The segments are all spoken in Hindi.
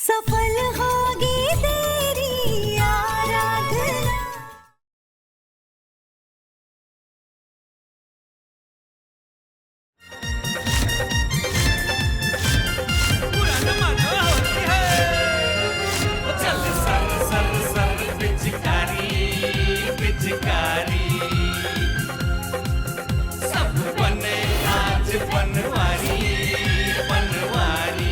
सफल होगी तेरी आराधना। चल सर सर सर पिचकारी पिचकारी, सब बने आज बनवारी बनवारी।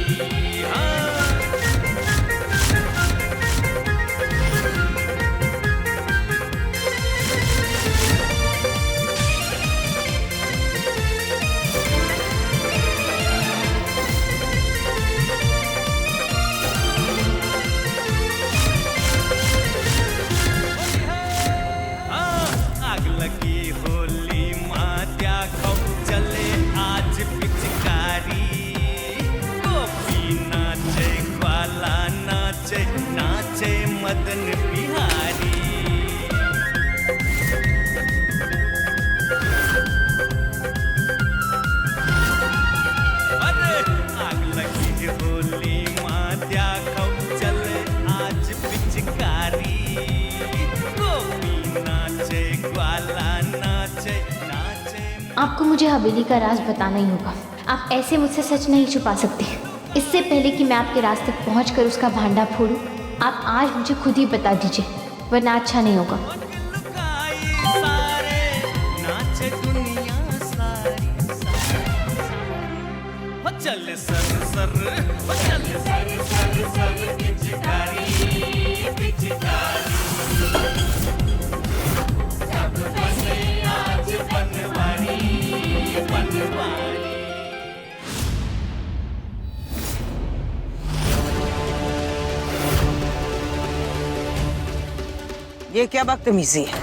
आग लगी होली मात्या खौ चले आज पिचकारी। गोपी नाचे ग्वाला नाचे नाचे मदन बिहारी। अरे आग लगी होली मात्या खौ चले आज पिचकारी। गोपी नाचे ग्वाला नाचे नाचे। आपको मुझे हवेली का राज बताना ही होगा। आप ऐसे मुझसे सच नहीं छुपा सकते। इससे पहले कि मैं आपके राज तक पहुंचकर उसका भांडा फोड़ूं, आप आज मुझे खुद ही बता दीजिए, वरना अच्छा नहीं होगा। लुकाई सारे नाचे दुनिया सारी हो चल सर सर हो चल सर सर सर पिचकारी पिचकारी। सब बने आज बनवारी बनवारी। ये क्या बदतमीजी है?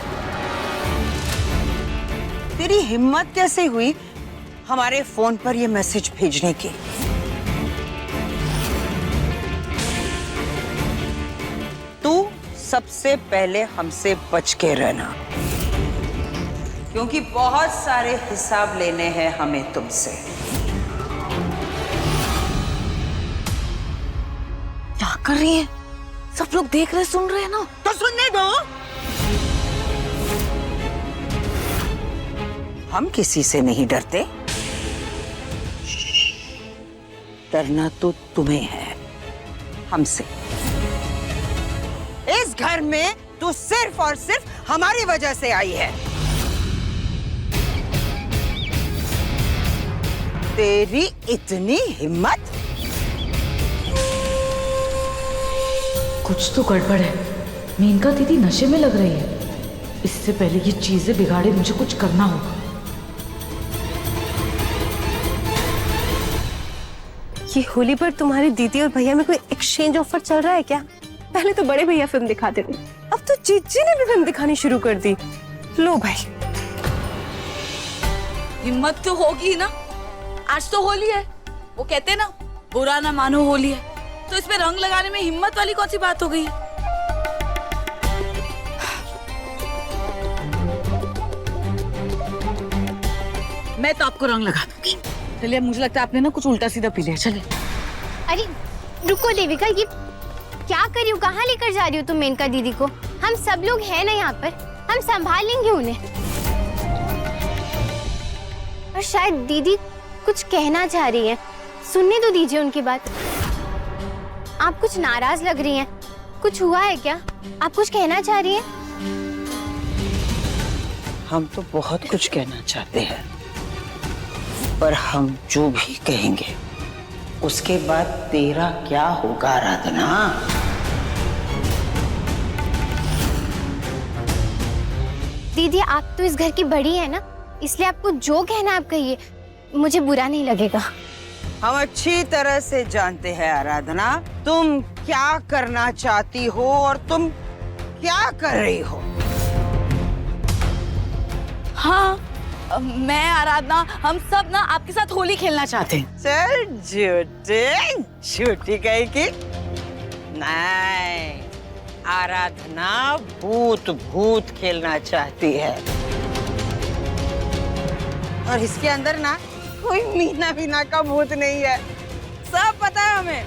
तेरी हिम्मत कैसे हुई हमारे फोन पर ये मैसेज भेजने की? तू सबसे पहले हमसे बच के रहना, क्योंकि बहुत सारे हिसाब लेने हैं हमें तुमसे। क्या कर रही है? सब लोग देख रहे सुन रहे हैं ना। तो सुनने दो। हम किसी से नहीं डरते। डरना तो तुम्हें है हमसे। इस घर में तू सिर्फ और सिर्फ हमारी वजह से आई है। तेरी इतनी हिम्मत। कुछ तो गड़बड़ है। मेनका दीदी नशे में लग रही है। इससे पहले ये चीजें बिगाड़े मुझे कुछ करना होगा। ये होली पर तुम्हारी दीदी और भैया में कोई एक्सचेंज ऑफर चल रहा है क्या? पहले तो बड़े भैया फिल्म दिखाते थे, अब तो जीजी ने भी फिल्म दिखानी शुरू कर दी। लो भाई, हिम्मत तो होगी ही ना। आज तो होली है, वो कहते हैं ना बुरा ना मानो होली है, तो इसमें रंग लगाने में हिम्मत वाली कौन सी बात हो गई है? मैं तो आपको रंग लगा दूंगी। चलिए, मुझे लगता है आपने ना कुछ उल्टा सीधा पी लिया। चलिए। अरे रुको देविका, ये क्या कर रही हो? कहाँ लेकर जा रही हो तुम मेनका दीदी को? हम सब लोग हैं ना यहाँ पर, हम संभाल लेंगे उन्हें। और शायद दीदी कुछ कहना चाह रही है, सुनने तो दीजिए उनकी बात। आप कुछ नाराज लग रही हैं, कुछ हुआ है क्या? आप कुछ कहना चाह रही हैं? हम तो बहुत कुछ कहना चाहते हैं, पर हम जो भी कहेंगे उसके बाद तेरा क्या होगा आराधना? दीदी आप तो इस घर की बड़ी है ना, इसलिए आपको जो कहना आप कहिए, मुझे बुरा नहीं लगेगा। हम अच्छी तरह से जानते हैं आराधना, तुम क्या करना चाहती हो और तुम क्या कर रही हो। हाँ, मैं आराधना, हम सब ना आपके साथ होली खेलना चाहते हैं। चल झूठे, झूठी कहीं की। नहीं, आराधना भूत भूत खेलना चाहती है, और इसके अंदर ना कोई मीना मीना का भूत नहीं है, सब पता है हमें।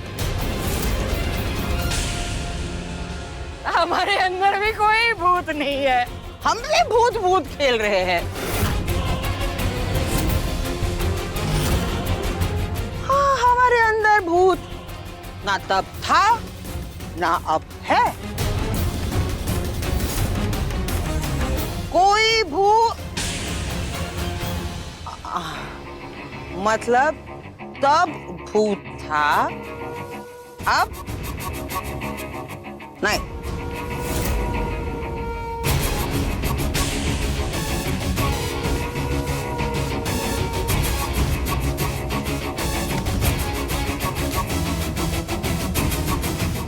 हमारे अंदर भी कोई भूत नहीं है, हम भी भूत भूत खेल रहे हैं। हाँ, हमारे अंदर भूत ना तब था ना अब है। कोई भूत मतलब तब भूत था, अब नहीं।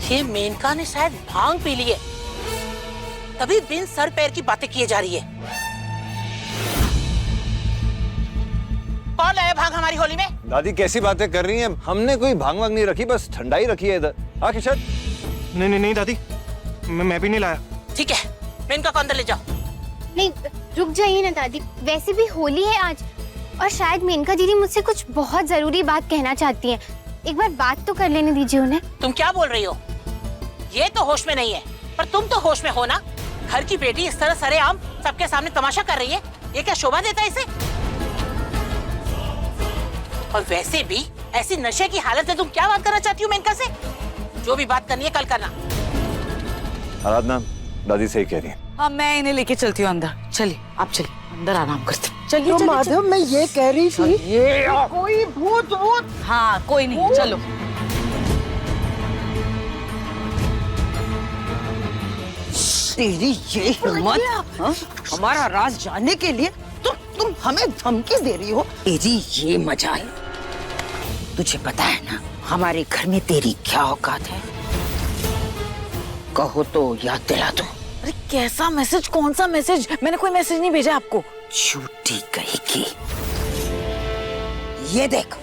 ये मेनका ने शायद भांग पी ली है, तभी बिन सर पैर की बातें किए जा रही है। कौन लाया भांग हमारी होली में? दादी कैसी बातें कर रही हैं? हमने कोई भांग वांग नहीं रखी, बस ठंडाई रखी है इधर। हाँ किशन? नहीं दादी, मैं भी नहीं लाया। ठीक है, मेनका को अंदर ले जाओ। नहीं, रुक जाइए ना दादी, वैसे भी होली है आज और शायद मेनका दीदी मुझसे कुछ बहुत जरूरी बात कहना चाहती हैं। एक बार बात तो कर लेने दीजिए उन्हें। तुम क्या बोल रही हो? ये तो होश में नहीं है, पर तुम तो होश में हो ना। घर की बेटी इस तरह सरेआम सबके सामने तमाशा कर रही है, ये क्या शोभा देता है इसे? और वैसे भी ऐसी नशे की हालत में तुम क्या बात करना चाहती हो मेनका से? जो भी बात करनी है कल करना। आराधना, दादी सही कह रही है। हाँ, मैं इन्हें लेके चलती हूँ अंदर। चलिए आप चलिए, अंदर आराम करते। चलिए तो चलिए, माधव, मैं ये कह रही थी, ये कोई भूत भूत। हाँ कोई नहीं, चलो। तेरी ये हिम्मत, हाँ? हमारा राज जानने के लिए तुम हमें धमकी दे रही हो? तेरी ये मजाल। तुझे पता है ना हमारे घर में तेरी क्या औकात है? कहो तो याद दिला दो। अरे कैसा मैसेज? कौन सा मैसेज? मैंने कोई मैसेज नहीं भेजा आपको। झूठी कहेगी। ये देख,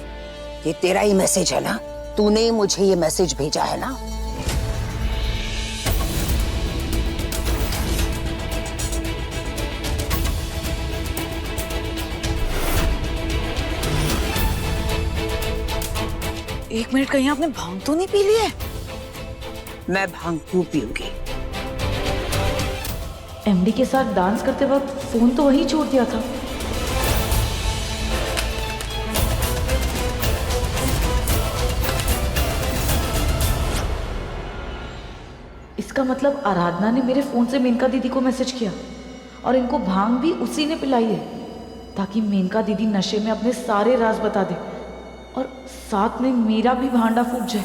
ये तेरा ही मैसेज है ना? तूने ही मुझे ये मैसेज भेजा है ना? एक मिनट, कहीं आपने भांग तो नहीं पी ली है? मैं भांग क्यों पीऊंगी? एमडी के साथ डांस करते वक्त फोन तो वहीं छोड़ दिया था। इसका मतलब आराधना ने मेरे फोन से मेनका दीदी को मैसेज किया और इनको भांग भी उसी ने पिलाई है, ताकि मेनका दीदी नशे में अपने सारे राज बता दे और साथ में मेरा भी भांडा फूट जाए।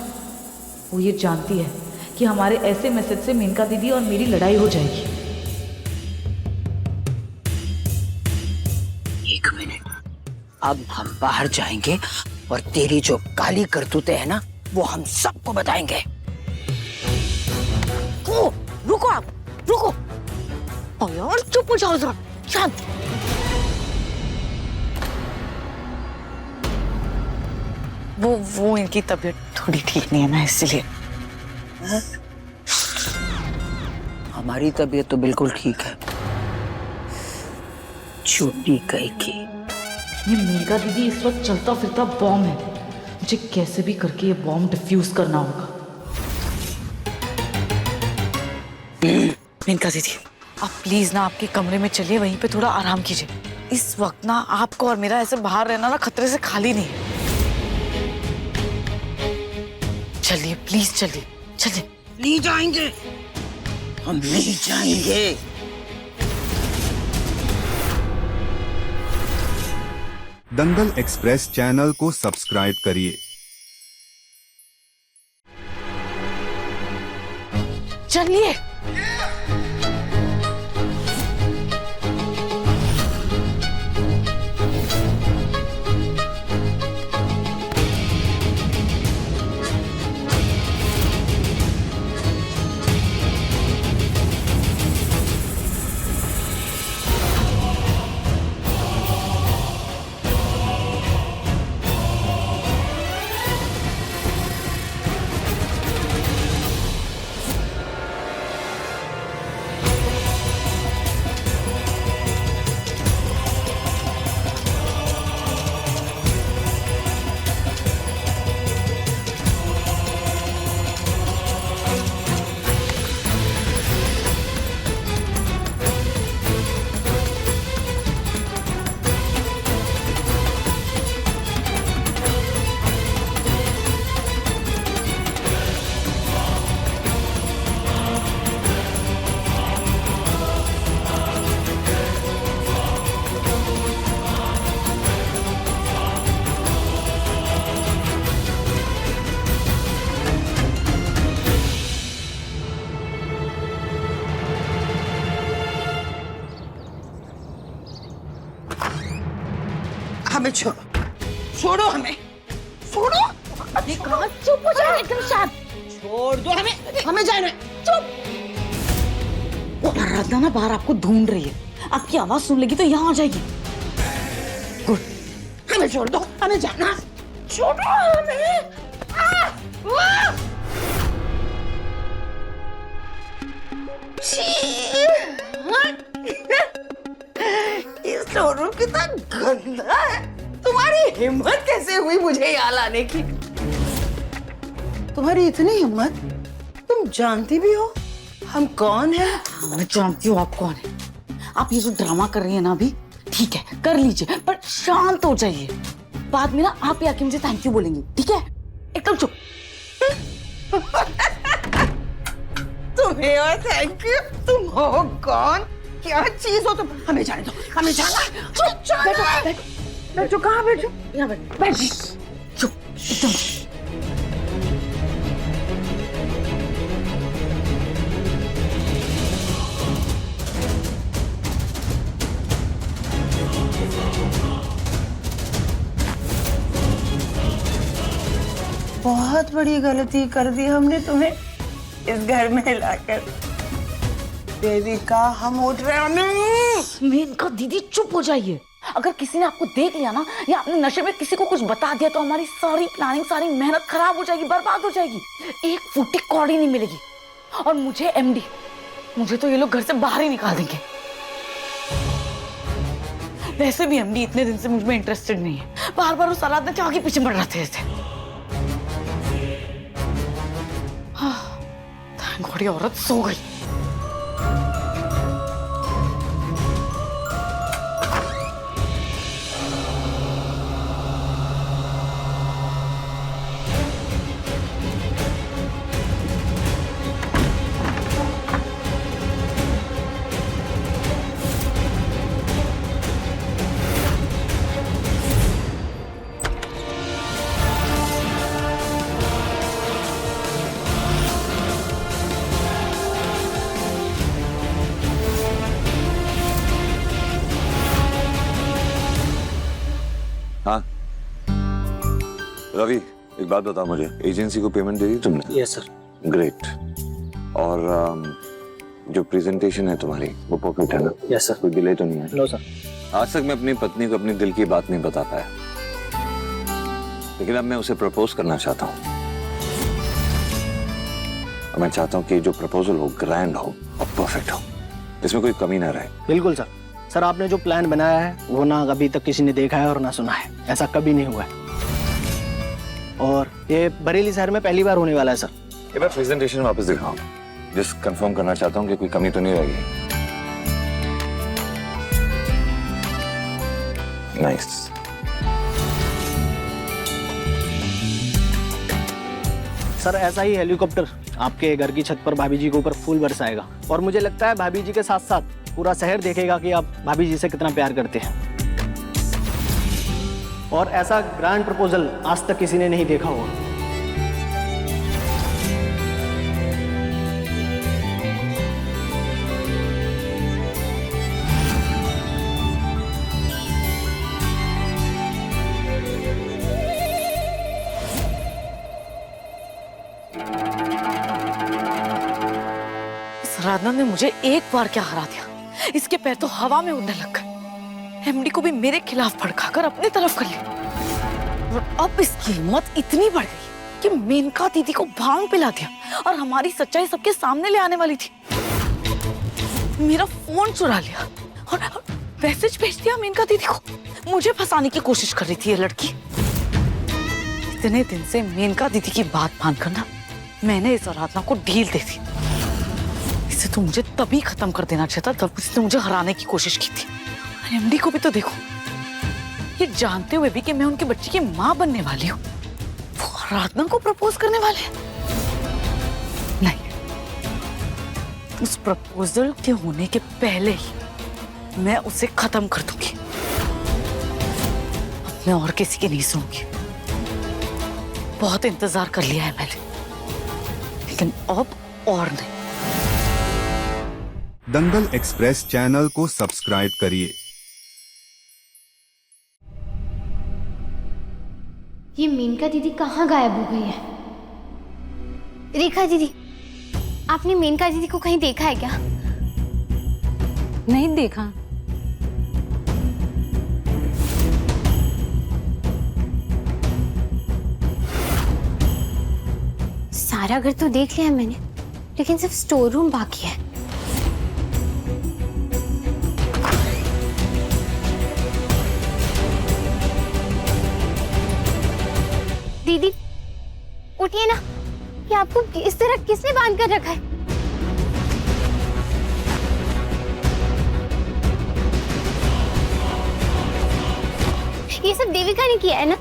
वो ये जानती है कि हमारे ऐसे मैसेज से मेनका दीदी और मेरी लड़ाई हो जाएगी। एक मिनट, अब हम बाहर जाएंगे और तेरी जो काली करतूतें है ना, वो हम सबको बताएंगे। ओ, रुको आप, रुको। ओ यार, चुप हो जाओ जरा, शांत। वो इनकी तबीयत थोड़ी ठीक नहीं है ना, इसलिए। हमारी तबीयत तो बिल्कुल ठीक है। छोटी कहेगी। ये मेनका दीदी इस वक्त चलता फिरता बॉम्ब है, मुझे कैसे भी करके ये बॉम्ब डिफ्यूज करना होगा। मेनका दीदी, आप प्लीज ना आपके कमरे में चलिए, वहीं पे थोड़ा आराम कीजिए। इस वक्त ना आपको और मेरा ऐसे बाहर रहना ना खतरे से खाली नहीं है। चलिए प्लीज, चलिए चलिए। नहीं जाएंगे, हम नहीं जाएंगे। दंगल एक्सप्रेस चैनल को सब्सक्राइब करिए। चलिए। हमें छोड़ो, छोड़ो हमें, छोड़ो। अरे कहाँ, चुप हो जाओ एकदम शांत। छोड़ दो हमें, हमें जाना है। चुप। वो आराधना ना बाहर आपको ढूंढ रही है, आपकी आवाज सुन लेगी तो यहाँ आ जाएगी। गुड, हमें छोड़ दो, हमें जाना, छोड़ो हमें। ये सोनू कितना गंदा है। तुम्हारी हिम्मत कैसे हुई मुझे यहाँ लाने की? तुम्हारी इतनी हिम्मत, तुम जानती भी हो हम कौन हैं? मैं जानती हूँ आप कौन है। आप ये जो ड्रामा कर रही है ना अभी, ठीक है कर लीजिए, पर शांत हो जाइए। बाद में ना आप ही आके मुझे थैंक यू बोलेंगी, ठीक है? एकदम चुप। तुम्हें और थैंक यू? तुम हो कौन? क्या चीज हो तुम? हमें जाने दो, हमें जाना। चुप, बैठो बैठो बैठो। कहाँ बैठो? यहाँ बैठ। चुप एकदम। बहुत बड़ी गलती कर दी हमने तुम्हें इस घर में लाकर। देविका, हम उठ रहे हैं। मेनका दीदी चुप हो जाइए। अगर किसी ने आपको देख लिया ना, या आपने नशे में किसी को कुछ बता दिया, तो हमारी सारी प्लानिंग, सारी मेहनत खराब हो जाएगी, बर्बाद हो जाएगी। एक फूटी कौड़ी नहीं मिलेगी। और मुझे एमडी, मुझे तो ये लोग घर से बाहर ही निकाल देंगे। वैसे भी एमडी इतने दिन से मुझ में इंटरेस्टेड नहीं है। बार बार उस आराधना के आगे पीछे बढ़ रहे थे। थैंक गॉड ये औरत सो गई। हाँ रवि, एक बात बता मुझे, एजेंसी को पेमेंट दे दी तुमने? Yes sir. ग्रेट। और जो प्रेजेंटेशन है तुम्हारी वो परफेक्ट है ना? Yes sir. कोई डिले तो नहीं है? No sir. आज तक मैं अपनी पत्नी को अपनी दिल की बात नहीं बता पाया, लेकिन अब मैं उसे प्रपोज करना चाहता हूँ। मैं चाहता हूँ कि जो प्रपोजल हो ग्रैंड हो और परफेक्ट हो, इसमें कोई कमी ना रहे। बिल्कुल सर। सर आपने जो प्लान बनाया है वो ना अभी तक किसी ने देखा है और ना सुना है, ऐसा कभी नहीं हुआ है। और ये बरेली शहर में पहली बार होने वाला है सर। ये मैं प्रेजेंटेशन वापस दिखाऊं, जस्ट कंफर्म करना चाहता हूँ कि कोई कमी तो नहीं रहेगी। नाइस। सर ऐसा ही हेलीकॉप्टर आपके घर की छत पर भाभी जी के ऊपर फूल बरसाएगा, और मुझे लगता है भाभी जी के साथ साथ पूरा शहर देखेगा कि आप भाभी जी से कितना प्यार करते हैं। और ऐसा ग्रैंड प्रपोजल आज तक किसी ने नहीं देखा होगा। आराधना ने मुझे एक बार क्या हरा दिया, इसके पैर तो हवा में उड़ने लग गए। एमडी को भी मेरे खिलाफ भड़काकर अपनी तरफ कर लिया। और अब इसकी हिम्मत इतनी बढ़ गई कि मेनका दीदी को भांग पिला दिया और हमारी सच्चाई सबके सामने ले आने वाली थी। मेरा फोन चुरा लिया और मैसेज भेज दिया मेनका दीदी को। मुझे फंसाने की कोशिश कर रही थी ये लड़की। इतने दिन से मेनका दीदी की बात मानकर ना मैंने इस आराधना को ढील दे दी। इसे तो मुझे तभी खत्म कर देना चाहिए था जब उसने मुझे हराने की कोशिश की थी। एमडी को भी तो देखो, ये जानते हुए भी कि मैं उनके बच्चे की मां बनने वाली हूँ, वो आराधना को प्रपोज करने वाले हैं। नहीं, उस प्रपोजल के होने के पहले ही मैं उसे खत्म कर दूंगी। अब मैं और किसी की नहीं सुनूंगी। बहुत इंतजार कर लिया है मैंने, लेकिन अब और नहीं। दंगल एक्सप्रेस चैनल को सब्सक्राइब करिए। ये मेनका दीदी कहाँ गायब हो गई है? रेखा दीदी, आपने मेनका दीदी को कहीं देखा है क्या? नहीं देखा। सारा घर तो देख लिया है मैंने, लेकिन सिर्फ स्टोर रूम बाकी है। दीदी उठिए ना, ये आपको इस तरह किसने बांध कर रखा है? ये सब देविका ने किया है ना?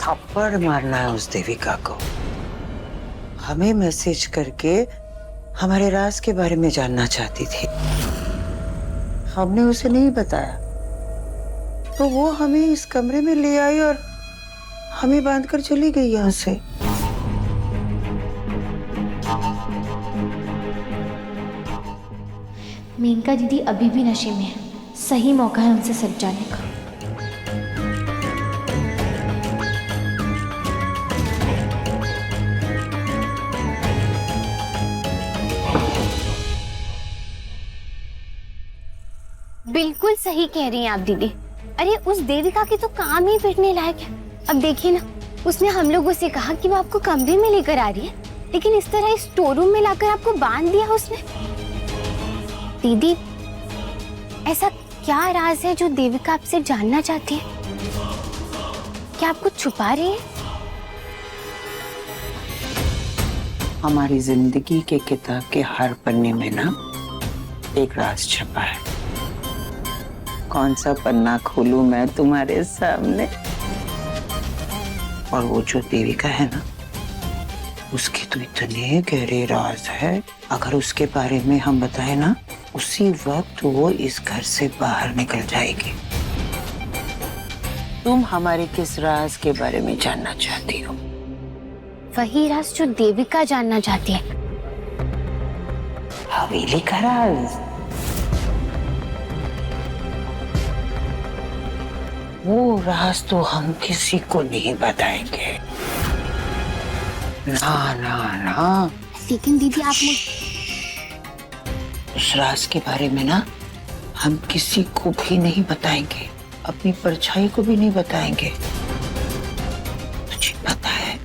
थप्पड़ मारना है उस देविका को। हमें मैसेज करके हमारे राज के बारे में जानना चाहती थी, हमने उसे नहीं बताया, तो वो हमें इस कमरे में ले आई और हमें बांधकर चली गई यहाँ से। मेनका दीदी अभी भी नशे में है, सही मौका है उनसे सच जाने का। बिल्कुल सही कह रही हैं आप दीदी। अरे उस देविका की तो काम ही पिटने लायक है। अब देखिए ना, उसने हम लोगों से कहा कि वो आपको कमरे में लेकर आ रही है, लेकिन इस तरह इस स्टोर रूम में लाकर आपको बांध दिया उसने। दीदी, ऐसा क्या राज है जो देविका आपसे जानना चाहती है? क्या आप कुछ छुपा रही है? हमारी जिंदगी के किताब के हर पन्ने में ना एक राज छुपा है। कौन सा पन्ना खोलूं मैं तुम्हारे सामने? और वो जो देविका है ना, उसके तो इतने गहरे राज है, अगर उसके बारे में हम बताए ना, उसी वक्त वो इस घर से बाहर निकल जाएगी। तुम हमारे किस राज के बारे में जानना चाहती हो? वही राज जो देविका जानना चाहती है। हवेली का राज। वो राज तो हम किसी को नहीं बताएंगे। ना ना ना। लेकिन दीदी आप उस राज के बारे में ना हम किसी को भी नहीं बताएंगे, अपनी परछाई को भी नहीं बताएंगे। तुझे पता है,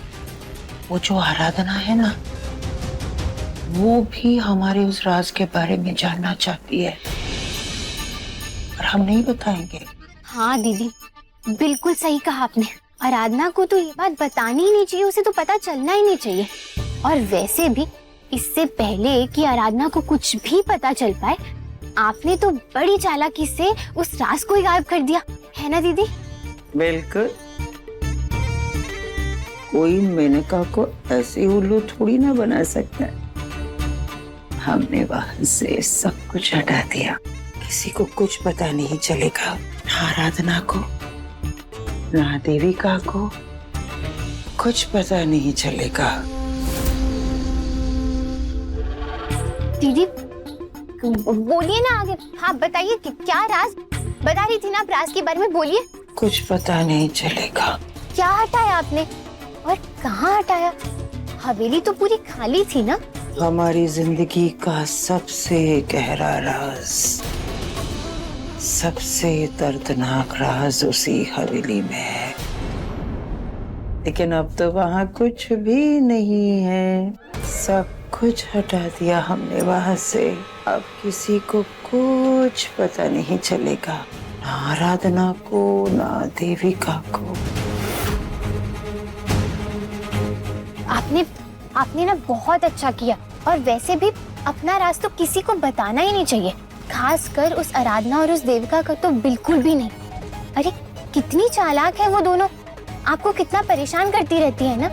वो जो आराधना है ना, वो भी हमारे उस राज के बारे में जानना चाहती है, और हम नहीं बताएंगे। हाँ दीदी, बिल्कुल सही कहा आपने। आराधना को तो ये बात बतानी ही नहीं चाहिए, उसे तो पता चलना ही नहीं चाहिए। और वैसे भी इससे पहले कि आराधना को कुछ भी पता चल पाए, आपने तो बड़ी चालाकी से उस राज को ही गायब कर दिया, है ना दीदी? बिल्कुल। कोई मेनका को ऐसे उल्लू थोड़ी ना बना सकता है। हमने वहां से सब कुछ हटा दिया, किसी को कुछ पता नहीं चलेगा, ना आराधना को ना देविका को कुछ पता नहीं चलेगा। दीदी बोलिए ना आगे। हाँ बताइए कि क्या राज बता रही थी ना आप राज के बारे में, बोलिए। कुछ पता नहीं चलेगा। क्या हटाया आपने और कहाँ हटाया? हवेली तो पूरी खाली थी ना। हमारी जिंदगी का सबसे गहरा राज, सबसे दर्दनाक राज उसी हवेली में है, लेकिन अब तो वहाँ कुछ भी नहीं है। सब कुछ हटा दिया हमने वहाँ से। अब किसी को कुछ पता नहीं चलेगा, ना आराधना को ना देविका को। आपने ना बहुत अच्छा किया। और वैसे भी अपना राज तो किसी को बताना ही नहीं चाहिए, खासकर उस आराधना और उस देविका का तो बिल्कुल भी नहीं। अरे कितनी चालाक है वो दोनों, आपको कितना परेशान करती रहती है ना।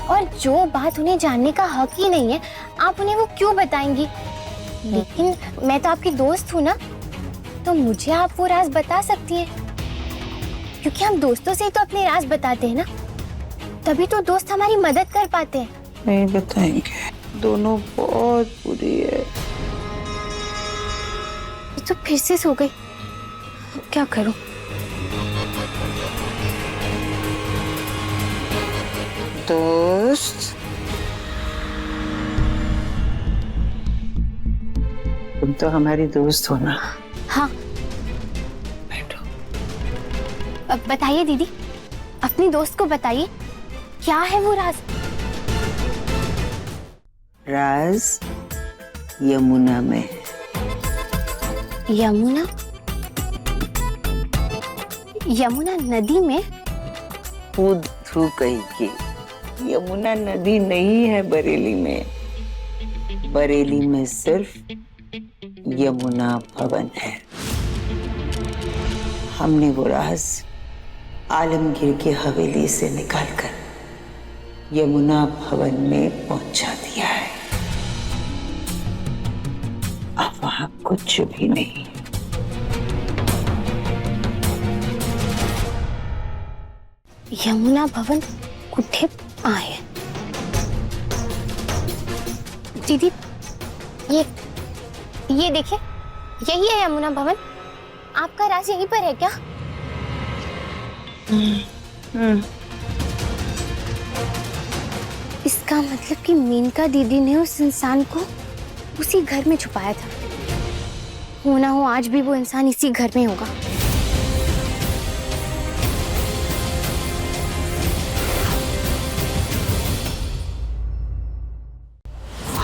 और जो बात उन्हें जानने का हक ही नहीं है, आप उन्हें वो क्यों बताएंगी? लेकिन मैं तो आपकी दोस्त हूँ ना, तो मुझे आप वो राज बता सकती हैं, क्योंकि हम दोस्तों से ही तो अपने राज बताते हैं ना, तभी तो दोस्त हमारी मदद कर पाते हैं। नहीं बताएंगे, दोनों बहुत बुरी है। तो फिर से सो गई, क्या करूं? दोस्त, तुम तो हमारी दोस्त हो ना? हाँ। बैठो। अब बताइए दीदी, अपनी दोस्त को बताइए, क्या है वो राज? राज यमुना में है। यमुना? यमुना नदी में? खुद थू कही की यमुना नदी नहीं है बरेली में। बरेली में सिर्फ यमुना भवन है। हमने वो राज आलमगीर की हवेली से निकालकर यमुना भवन में पहुंचा दिया है। अब वहां कुछ भी नहीं। यमुना भवन कुठे आहे? दीदी, ये देखिए, यही है यमुना भवन। आपका राज यहीं पर है क्या? इसका मतलब कि मेनका दीदी ने उस इंसान को उसी घर में छुपाया था। हो ना हो आज भी वो इंसान इसी घर में होगा।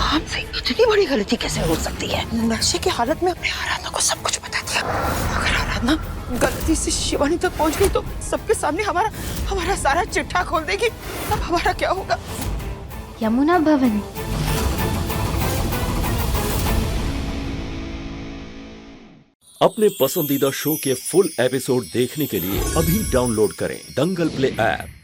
हमसे इतनी बड़ी गलती कैसे हो सकती है? नशे की हालत में अपने आराधना को सब कुछ बता दिया। अगर आराधना गलती से शिवानी तक पहुंच गई तो सबके सामने हमारा सारा चिट्ठा खोल देगी। अब हमारा क्या होगा? यमुना भवन। अपने पसंदीदा शो के फुल एपिसोड देखने के लिए अभी डाउनलोड करें दंगल प्ले ऐप।